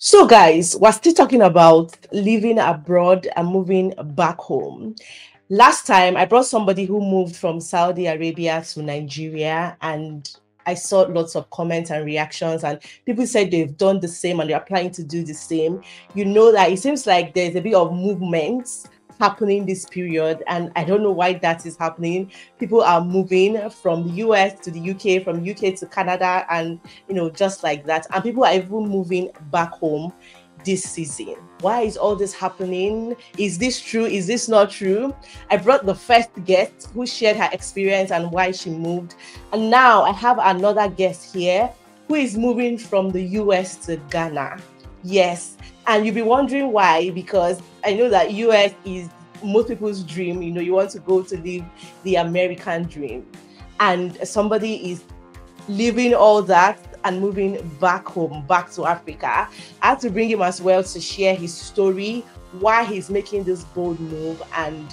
So, guys, we're still talking about living abroad and moving back home. Last time, I brought somebody who moved from Saudi Arabia to Nigeria, and I saw lots of comments and reactions, and people said they've done the same and they're planning to do the same. You know that it seems like there's a bit of movement happening this period, and I don't know why that is happening. People are moving from the US to the UK, from UK to Canada, and just like that. And people are even moving back home this season. Why is all this happening? Is this true? Is this not true? I brought the first guest who shared her experience and why she moved. And now I have another guest here who is moving from the US to Ghana. Yes. And you'll be wondering why, because I know that US is most people's dream. You want to go to live the American dream. And somebody is leaving all that and moving back home, back to Africa. I had to bring him as well to share his story, why he's making this bold move, and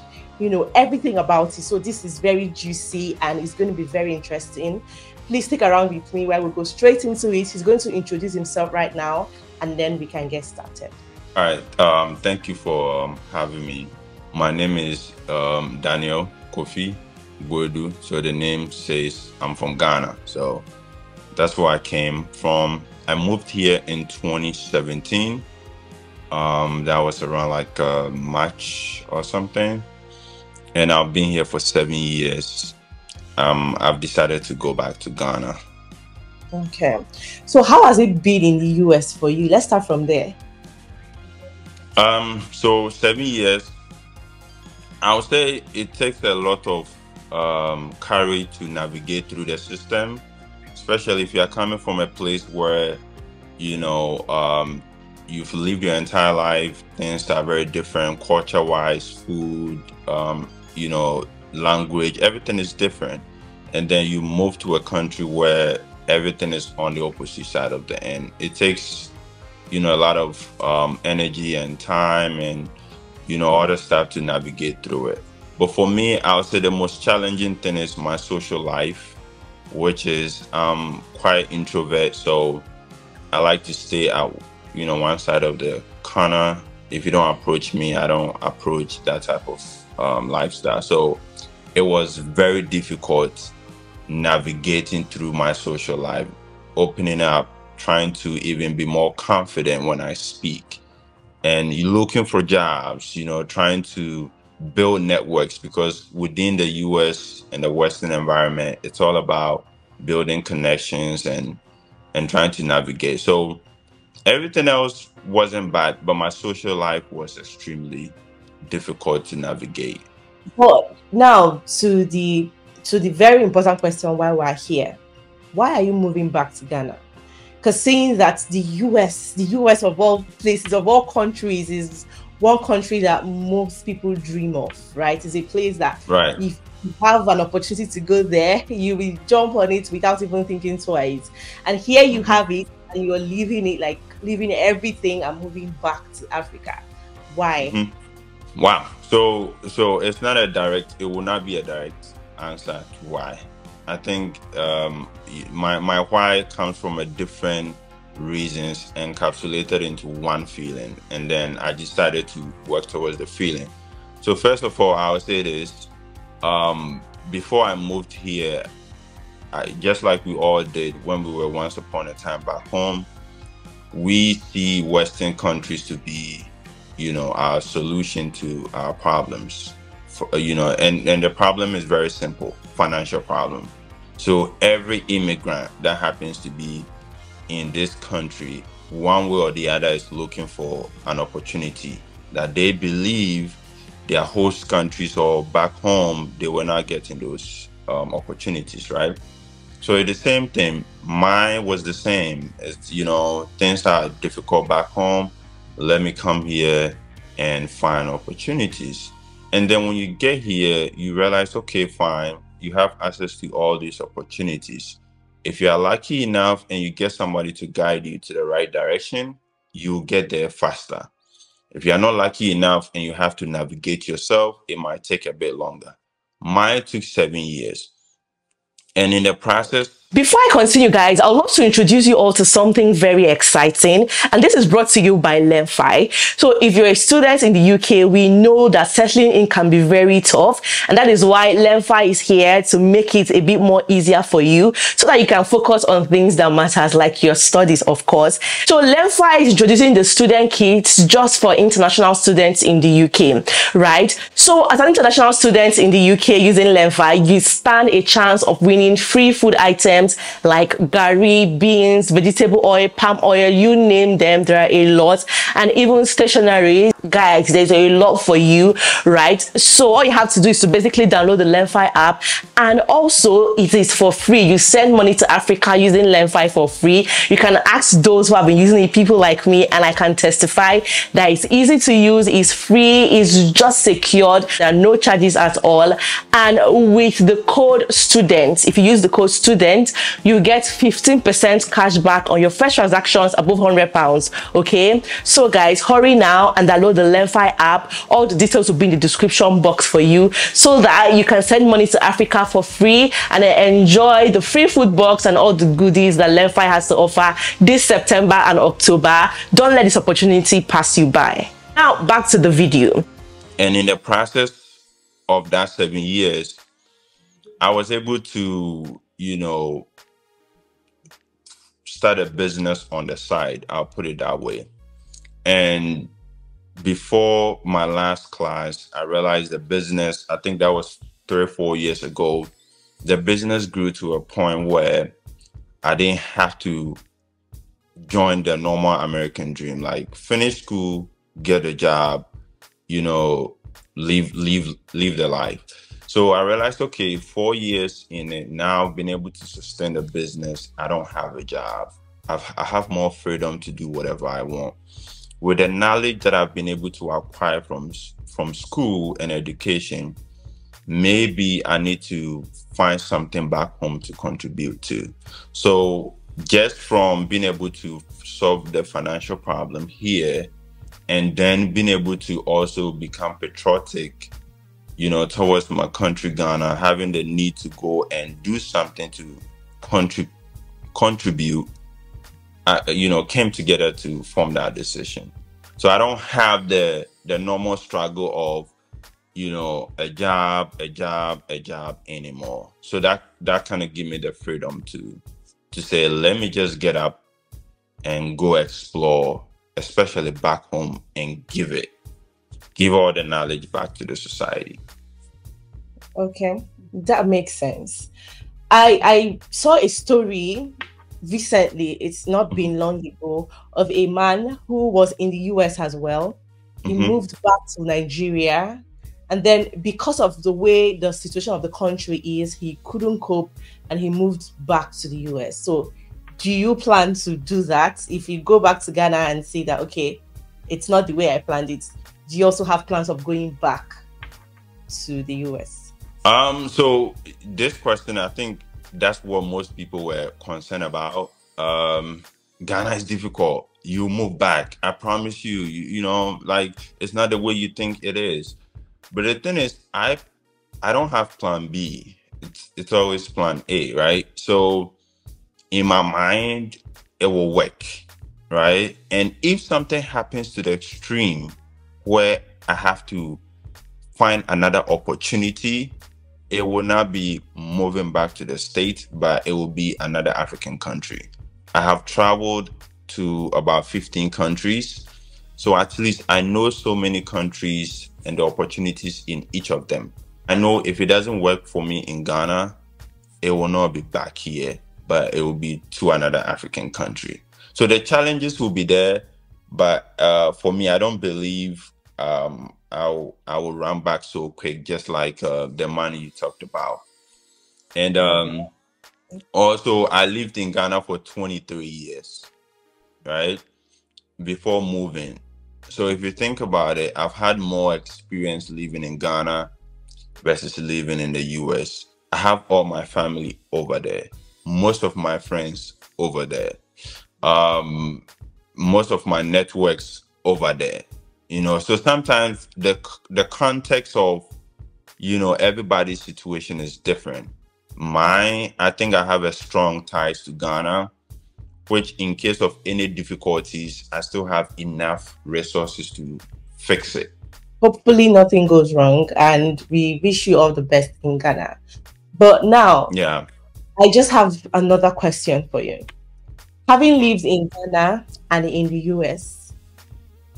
everything about it. So this is very juicy and it's going to be very interesting. Please stick around with me while we go straight into it. He's going to introduce himself right now, and then we can get started. All right. Thank you for having me. My name is Daniel Kofi Bodu. So the name says I'm from Ghana. So that's where I came from. I moved here in 2017. That was around like March or something. And I've been here for 7 years. I've decided to go back to Ghana. Okay. So how has it been in the US for you? Let's start from there. So 7 years, I would say it takes a lot of courage to navigate through the system, especially if you are coming from a place where, you've lived your entire life, things are very different, culture-wise, food, language, everything is different. And then you move to a country where everything is on the opposite side of the end. It takes, a lot of energy and time and, other stuff to navigate through it. But for me, I would say the most challenging thing is my social life, which is quite introvert. So I like to stay out, one side of the corner. If you don't approach me, I don't approach that type of lifestyle. So it was very difficult navigating through my social life, opening up, trying to even be more confident when I speak. And you're looking for jobs, trying to build networks, because within the US and the Western environment, it's all about building connections and trying to navigate. So everything else wasn't bad, but my social life was extremely difficult to navigate. But now to the very important question why we're here. Why are you moving back to Ghana? Because seeing that the US of all places, of all countries, is one country that most people dream of, right? It's a place that if you have an opportunity to go there, you will jump on it without even thinking twice. And here you have it, and you're leaving it, like leaving everything and moving back to Africa. Why? Wow. So it's not it will not be a direct answer to why. I think my why comes from a different reasons encapsulated into one feeling, and then I decided to work towards the feeling. So first of all, I would say this: before I moved here, just like we all did when we were once upon a time back home, we see Western countries to be, our solution to our problems. And the problem is very simple: financial problem. So every immigrant that happens to be in this country, one way or the other, is looking for an opportunity that they believe their host countries or back home, they were not getting those opportunities, right? So it's the same thing. Mine was the same. It's, things are difficult back home. Let me come here and find opportunities. And then when you get here, you realize, okay, fine, you have access to all these opportunities. If you are lucky enough and you get somebody to guide you to the right direction, you'll get there faster. If you're not lucky enough and you have to navigate yourself, it might take a bit longer. Mine took 7 years. And in the process, Before I continue, guys, I'd love to introduce you all to something very exciting, and this is brought to you by Lenfi. So if you're a student in the UK, we know that settling in can be very tough, and that is why Lenfi is here to make it a bit more easier for you so that you can focus on things that matters, like your studies, of course. So Lenfi is introducing the student kits just for international students in the UK, right? So as an international student in the UK using Lenfi, you stand a chance of winning free food items like gari, beans, vegetable oil, palm oil, you name them, there are a lot, and even stationery. Guys, there's a lot for you, right? So all you have to do is to basically download the Lenfi app, and also it is for free. You send money to Africa using Lenfi for free. You can ask those who have been using it, people like me, and I can testify that it's easy to use, it's free, it's just secured, there are no charges at all. And with the code STUDENT, if you use the code STUDENT, you get 15% cash back on your first transactions above £100. Okay, so guys, hurry now and download the Lenfi app. All the details will be in the description box for you, so that you can send money to Africa for free and enjoy the free food box and all the goodies that Lenfi has to offer this September and October. Don't let this opportunity pass you by. Now back to the video. And in the process of that 7 years, I was able to, start a business on the side. I'll put it that way. And before my last class, I realized the business, I think that was 3 or 4 years ago, the business grew to a point where I didn't have to join the normal American dream, like finish school, get a job, live the life. So I realized, okay, 4 years in it now, I've been able to sustain the business. I don't have a job. I have more freedom to do whatever I want. With the knowledge that I've been able to acquire from school and education, maybe I need to find something back home to contribute to. So just from being able to solve the financial problem here, and then being able to also become patriotic, towards my country, Ghana, having the need to go and do something to contribute, came together to form that decision. So I don't have the normal struggle of, a job anymore. So that kind of give me the freedom to say, let me just get up and go explore, especially back home, and give all the knowledge back to the society. Okay, that makes sense. I saw a story recently, it's not been long ago, of a man who was in the US as well. He moved back to Nigeria, and then because of the way the situation of the country is, he couldn't cope and he moved back to the US. So do you plan to do that? If you go back to Ghana and see that, okay, it's not the way I planned it, do you also have plans of going back to the US? So this question, I think that's what most people were concerned about. Ghana is difficult. You move back. I promise you, like, it's not the way you think it is. But the thing is, I don't have plan B. It's always plan A, right? So in my mind, it will work, right? And if something happens to the extreme where I have to find another opportunity, it will not be moving back to the States, but it will be another African country. I have traveled to about 15 countries. So at least I know so many countries and the opportunities in each of them. I know if it doesn't work for me in Ghana, it will not be back here, but it will be to another African country. So the challenges will be there, but for me, I don't believe I will run back so quick, just like the money you talked about. And also, I lived in Ghana for 23 years, right, before moving. So if you think about it, I've had more experience living in Ghana versus living in the US. I have all my family over there, most of my friends over there, most of my networks over there. So sometimes the context of, everybody's situation is different. I think I have a strong ties to Ghana, which in case of any difficulties, I still have enough resources to fix it. Hopefully, nothing goes wrong, and we wish you all the best in Ghana. But now, Yeah. I just have another question for you. Having lived in Ghana and in the US,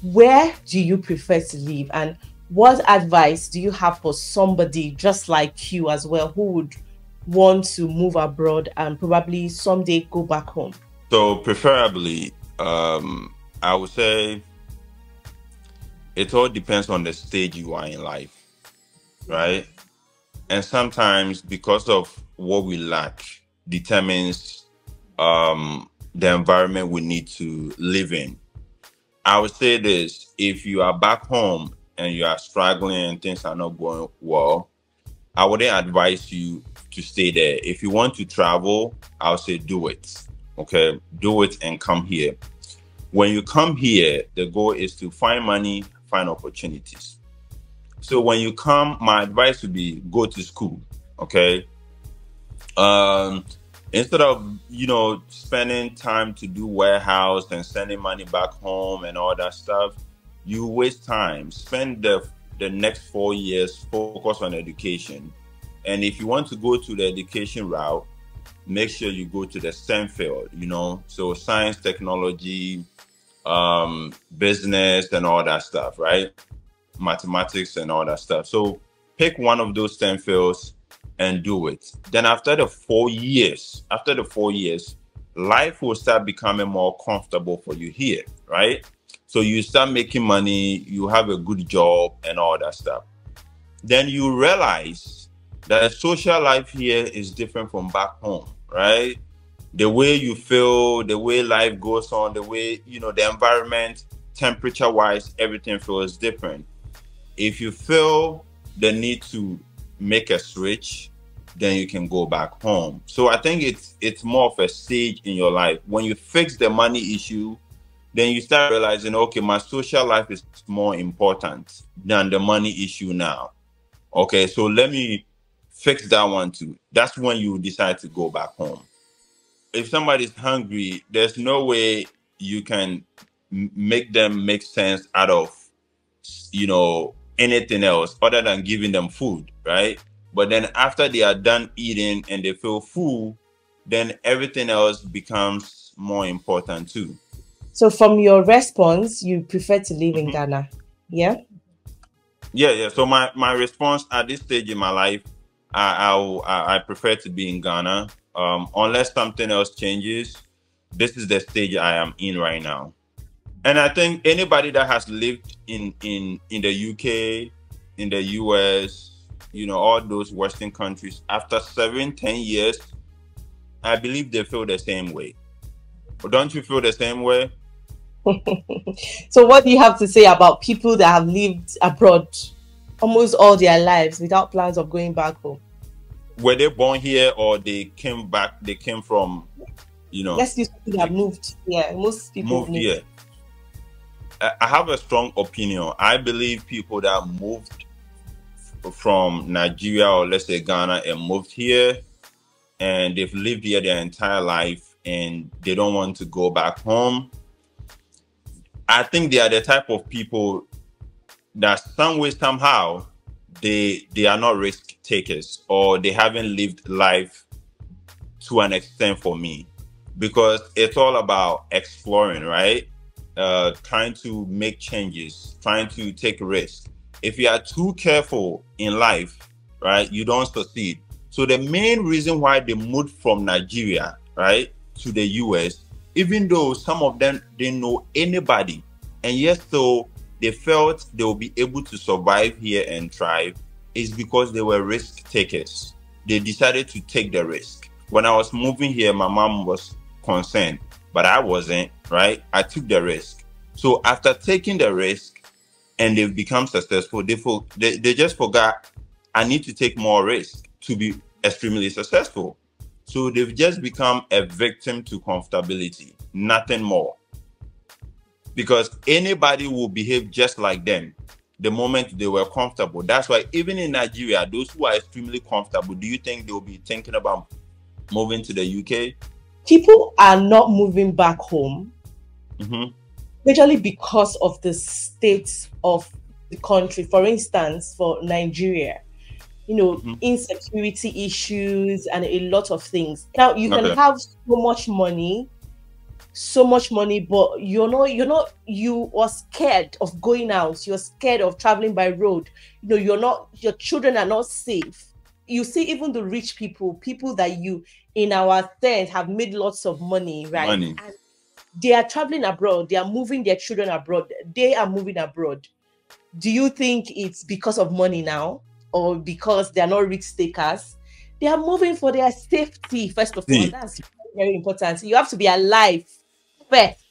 where do you prefer to live? And what advice do you have for somebody just like you as well who would want to move abroad and probably someday go back home? So preferably, I would say it all depends on the stage you are in life, right? And sometimes because of what we lack determines the environment we need to live in. I would say this: if you are back home and you are struggling and things are not going well, I wouldn't advise you to stay there. If you want to travel, I would say do it. Okay, do it and come here. When you come here, the goal is to find money, find opportunities. So when you come, my advice would be go to school. Okay. Um, Instead of spending time to do warehouse and sending money back home and all that stuff, you waste time. Spend the next 4 years focus on education. And if you want to go to the education route, make sure you go to the STEM field. So science, technology, business, and all that stuff, right? Mathematics and all that stuff. So pick one of those 10 fields and do it. Then after the 4 years, life will start becoming more comfortable for you here, right? So you start making money, you have a good job and all that stuff. Then you realize that social life here is different from back home, right? The way you feel, the way life goes on, the way, the environment, temperature wise, everything feels different. If you feel the need to make a switch, then you can go back home. So I think it's more of a stage in your life. When you fix the money issue, then you start realizing, okay, my social life is more important than the money issue now. Okay, so let me fix that one too. That's when you decide to go back home. If somebody's hungry, there's no way you can make them make sense out of anything else other than giving them food, right? But then after they are done eating and they feel full, then everything else becomes more important too. So, from your response, you prefer to live in Mhm. Ghana? Yeah. Yeah. So my response at this stage in my life, I prefer to be in Ghana. Unless something else changes, this is the stage I am in right now. And I think anybody that has lived in the UK, in the US, all those Western countries, after 7, 10 years, I believe they feel the same way. But don't you feel the same way? So, what do you have to say about people that have lived abroad almost all their lives without plans of going back home? Were they born here or they came back? They came from, Let's use people that they moved. Yeah, most people moved moved. here. I have a strong opinion. I believe people that moved from Nigeria or let's say Ghana and moved here and they've lived here their entire life and they don't want to go back home. I think they are the type of people that some way, somehow, they are not risk takers or they haven't lived life to an extent for me because it's all about exploring, right? Trying to make changes, trying to take risks. If you are too careful in life, right, you don't succeed. So the main reason why they moved from Nigeria, right, to the US, even though some of them didn't know anybody, and yet so they felt they will be able to survive here and thrive, is because they were risk takers. They decided to take the risk. When I was moving here, my mom was concerned, but I wasn't, right? I took the risk. So after taking the risk and they've become successful, they just forgot I need to take more risk to be extremely successful. So they've just become a victim to comfortability, nothing more. Because anybody will behave just like them the moment they were comfortable. That's why even in Nigeria, those who are extremely comfortable, do you think they'll be thinking about moving to the UK? People are not moving back home, Mm-hmm. majorly because of the state of the country. For instance, for Nigeria, Mm-hmm. insecurity issues and a lot of things. Now you can Okay. have so much money, but you are scared of going out. You're scared of traveling by road. Your children are not safe. You see, even the rich people that you in our sense have made lots of money, right? Money. And they are traveling abroad. They are moving their children abroad. They are moving abroad. Do you think it's because of money now, or because they are not risk takers? They are moving for their safety, first of all, and See, that's very important. You have to be alive first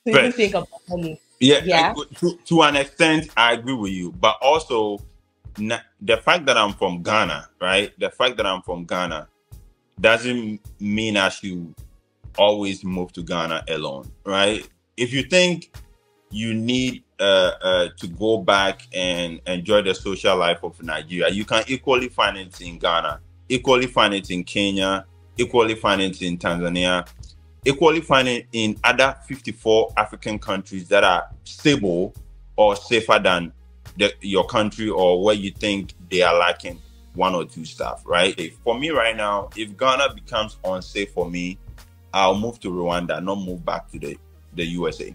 to even think first. about money. Yeah, Yeah. to an extent, I agree with you. But also, the fact that I'm from Ghana, right? The fact that I'm from Ghana doesn't mean I should always move to Ghana alone, right? If you think you need to go back and enjoy the social life of Nigeria, you can equally find it in Ghana, equally find it in Kenya, equally find it in Tanzania, equally find it in other 54 African countries that are stable or safer than your country, or where you think they are lacking one or two stuff, right? For me right now, if Ghana becomes unsafe for me, I'll move to Rwanda, not move back to the USA.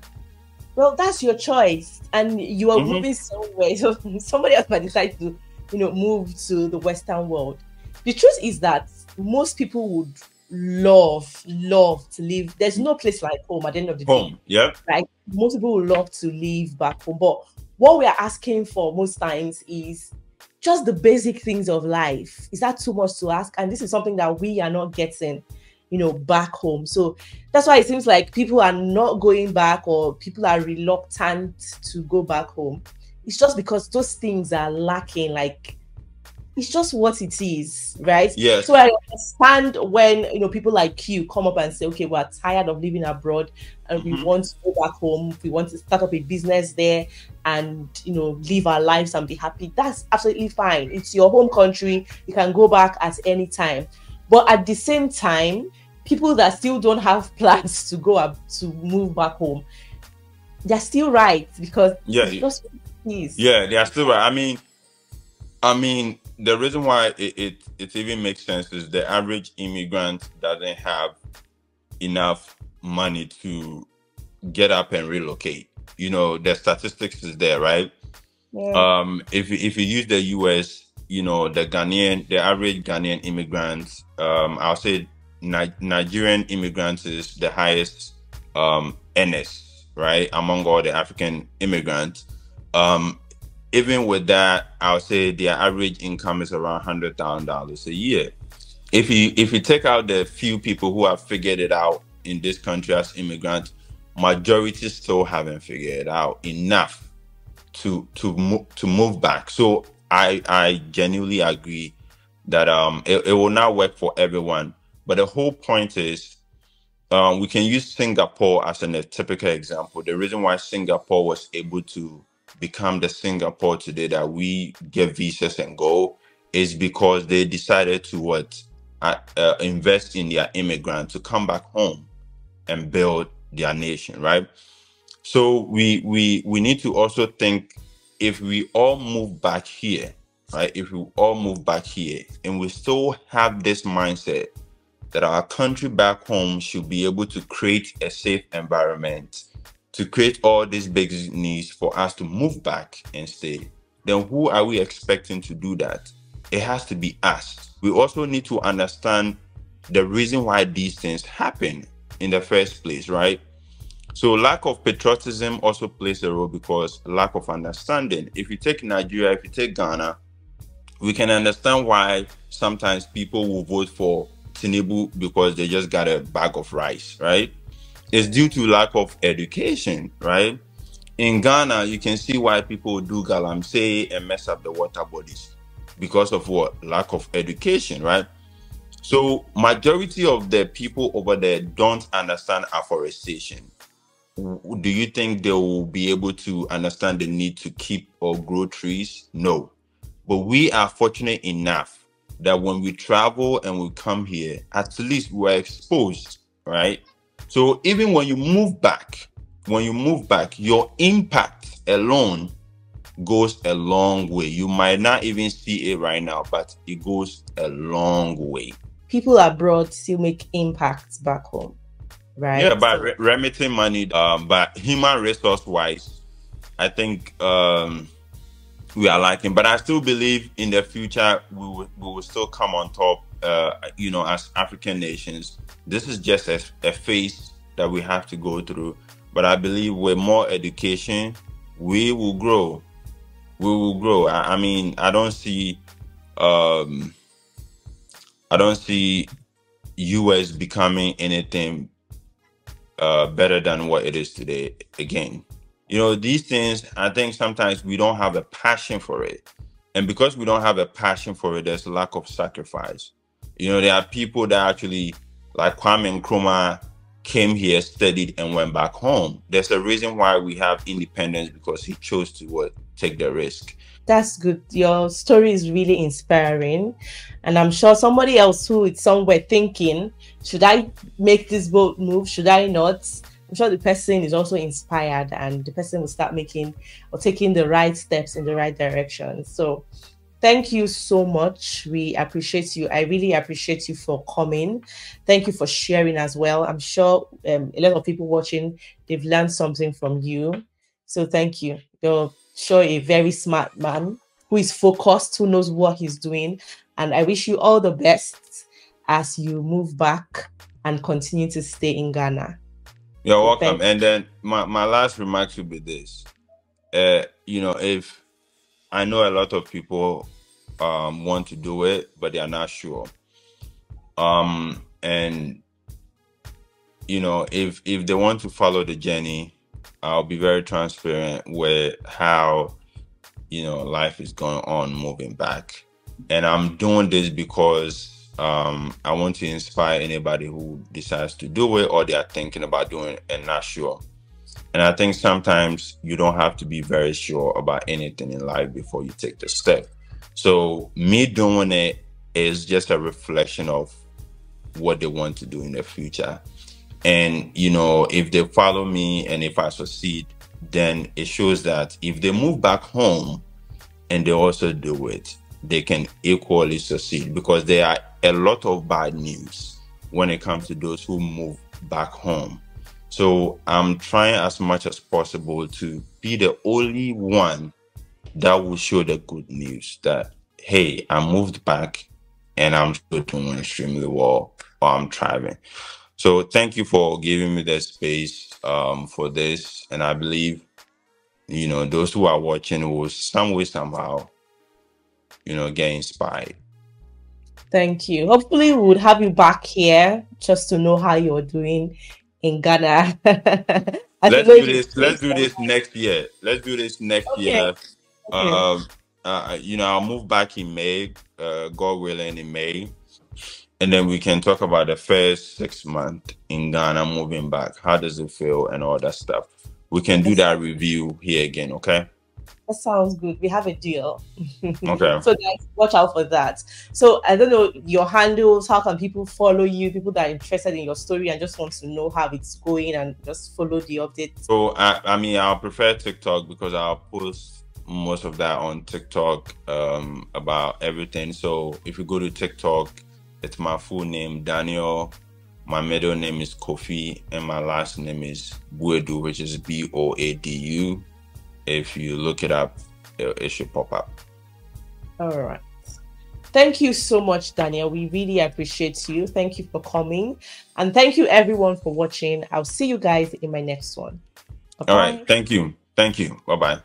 Well, that's your choice, and you are Mm-hmm. moving somewhere. So somebody else might decide to, move to the Western world. The truth is that most people would love to live. There's no place like home at the end of the day, Home, yeah. right? Most people would love to live back home, but what we are asking for most times is just the basic things of life. Is that too much to ask? And this is something that we are not getting, back home. So that's why it seems like people are not going back, or people are reluctant to go back home. It's just because those things are lacking. Like, it's just what it is, right? Yes. So I understand when people like you come up and say, okay, we're tired of living abroad and we want to go back home. We want to start up a business there and live our lives and be happy. That's absolutely fine. It's your home country. You can go back at any time. But at the same time, people that still don't have plans to go up to move back home, they're still right, because it's just yeah, they are still right. I mean, the reason why it even makes sense is the average immigrant doesn't have enough money to get up and relocate. The statistics is there, right? Yeah. If you use the US, the average Ghanaian immigrants, I'll say Nigerian immigrants is the highest earners, right, among all the African immigrants. Even with that, I'll say their average income is around $100,000 a year. If you take out the few people who have figured it out in this country as immigrants, majority still haven't figured it out enough to move back. So I genuinely agree that it will not work for everyone. But the whole point is, we can use Singapore as a typical example. The reason why Singapore was able to become the Singapore today that we get visas and go is because they decided to invest in their immigrants to come back home and build their nation, right? So we need to also think, if we all move back here, right? If we all move back here and we still have this mindset that our country back home should be able to create a safe environment, to create all these basic needs for us to move back and stay, then who are we expecting to do that? It has to be us. We also need to understand the reason why these things happen in the first place, right? So lack of patriotism also plays a role, because lack of understanding. If you take Nigeria, if you take Ghana, we can understand why sometimes people will vote for Tinubu because they just got a bag of rice, right? It's due to lack of education, right? In Ghana, you can see why people do galamsey and mess up the water bodies, because of what? Lack of education, right? So majority of the people over there don't understand afforestation. do you think they will be able to understand the need to keep or grow trees? No. But we are fortunate enough that when we travel and we come here, at least we're exposed, right? So even when you move back, your impact alone goes a long way. You might not even see it right now, but it goes a long way. People abroad still make impacts back home, right? Yeah, by remitting money, but human resource wise, I think we are lacking. But I still believe in the future we will still come on top. As African nations, this is just a phase that we have to go through. But I believe with more education, we will grow. We will grow. I mean, I don't see US becoming anything better than what it is today. Again, these things, I think sometimes we don't have a passion for it. And because we don't have a passion for it, there's a lack of sacrifice. There are people that actually, like Kwame Nkrumah, came here, studied, and went back home. There's a reason why we have independence, because he chose to take the risk. That's good. Your story is really inspiring. And I'm sure somebody else who is somewhere thinking, should I make this boat move? Should I not? I'm sure the person is also inspired, and the person will start making or taking the right steps in the right direction. So thank you so much. We appreciate you. I really appreciate you for coming. Thank you for sharing as well. I'm sure a lot of people watching, they've learned something from you. So thank you. You're sure a very smart man who is focused, who knows what he's doing. And I wish you all the best as you move back and continue to stay in Ghana. You're welcome. And then my last remarks would be this. If I know a lot of people want to do it, but they are not sure. And if they want to follow the journey, I'll be very transparent with how life is going on moving back. And I'm doing this because I want to inspire anybody who decides to do it, or they are thinking about doing it and not sure. And I think sometimes you don't have to be very sure about anything in life before you take the step. So me doing it is just a reflection of what they want to do in the future. And, if they follow me and if I succeed, then it shows that if they move back home and they also do it, they can equally succeed, because there are a lot of bad news when it comes to those who move back home. So I'm trying as much as possible to be the only one that will show the good news that, hey, I moved back and I'm still doing extremely well, or I'm thriving. So thank you for giving me the space for this. And I believe, those who are watching will some way, somehow, get inspired. Thank you. Hopefully we would have you back here just to know how you're doing in Ghana. Let's do this next year. Let's do this next year. Okay. I'll move back in May, God willing, in May. And then we can talk about the first 6 months in Ghana moving back. How does it feel and all that stuff? We can do that review here again, okay? That sounds good. We have a deal. Okay. So guys, watch out for that. So I don't know your handles. How can people follow you? People that are interested in your story and just want to know how it's going and just follow the updates. So I'll prefer TikTok, because I'll post most of that on TikTok about everything. So if you go to TikTok, it's my full name, Daniel. My middle name is Kofi, and my last name is Boadu, which is Boadu. If you look it up, it should pop up. All right. Thank you so much, Daniel. We really appreciate you. Thank you for coming. And thank you, everyone, for watching. I'll see you guys in my next one. Bye-bye. All right. Thank you. Thank you. Bye-bye.